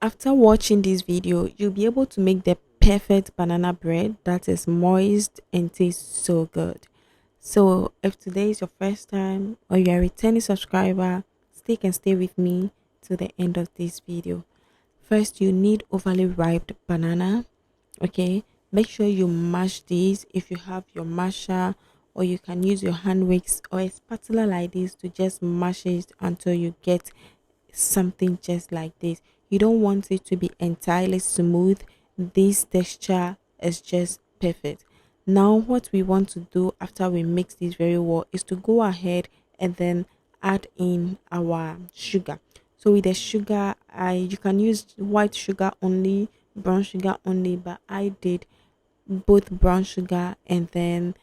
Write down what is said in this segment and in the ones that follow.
After watching this video, you'll be able to make the perfect banana bread that is moist and tastes so good. So, if today is your first time or you're a returning subscriber, stay with me to the end of this video. First, you need overly ripe banana. Okay, make sure you mash these if you have your masher, or you can use your hand wicks or a spatula like this to just mash it until you get something just like this. You don't want it to be entirely smooth. This texture is just perfect. Now what we want to do after we mix this very well is to go ahead and then add in our sugar. So with the sugar, I you can use white sugar only, brown sugar only, but I did both brown sugar and then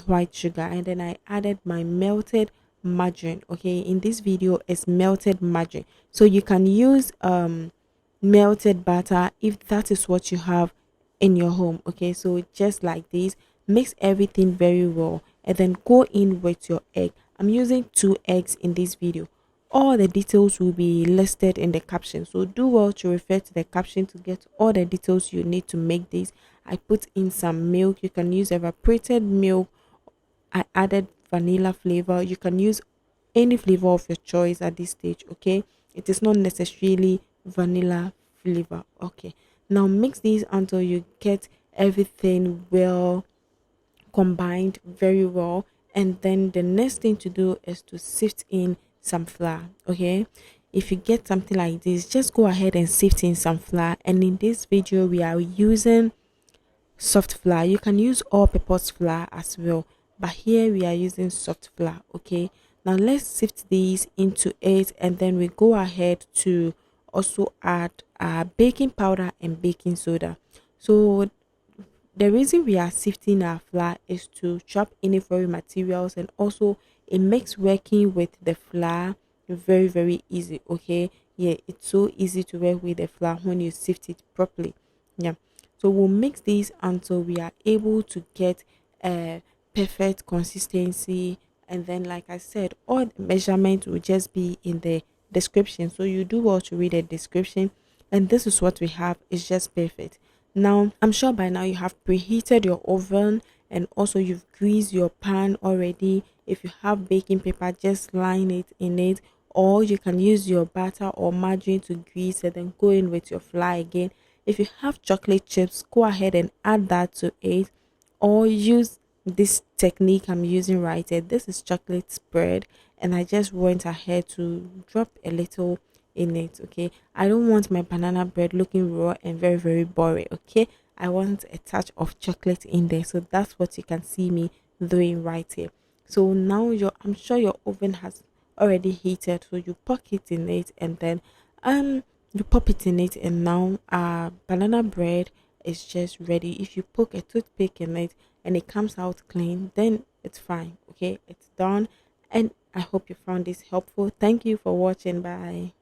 white sugar, and then I added my melted margarine. Okay, in this video it's melted margarine, so you can use melted butter if that is what you have in your home. Okay, so just like this, mix everything very well and then go in with your egg. I'm using 2 eggs in this video. All the details will be listed in the caption, so do well to refer to the caption to get all the details you need to make this. I put in some milk. You can use evaporated milk. I added vanilla flavor. You can use any flavor of your choice at this stage. Okay, it is not necessarily vanilla flavor. Okay, now mix these until you get everything well combined very well, and then the next thing to do is to sift in some flour. Okay, if you get something like this, just go ahead and sift in some flour. And in this video we are using soft flour. You can use all purpose flour as well, but here we are using soft flour. Okay, now let's sift these into it, and then we go ahead to also add baking powder and baking soda. So the reason we are sifting our flour is to chop any foreign materials, and also it makes working with the flour very easy. Okay, yeah, it's so easy to work with the flour when you sift it properly. Yeah, so we'll mix this until we are able to get a perfect consistency, and then like I said, all the measurements will just be in the description, so you do well to read the description. And this is what we have. It's just perfect. Now, I'm sure by now you have preheated your oven, and also you've greased your pan already. If you have baking paper, just line it in it, or you can use your butter or margarine to grease and then go in with your flour again. If you have chocolate chips, go ahead and add that to it, or use this technique I'm using right here. This is chocolate spread, and I just went ahead to drop a little in it. Okay, I don't want my banana bread looking raw and very boring. Okay, I want a touch of chocolate in there, so that's what you can see me doing right here. So now I'm sure your oven has already heated, so you pop it in it, and then you pop it in it, and now banana bread is just ready. If you poke a toothpick in it and it comes out clean, then it's fine. Okay, it's done. And I hope you found this helpful. Thank you for watching. Bye.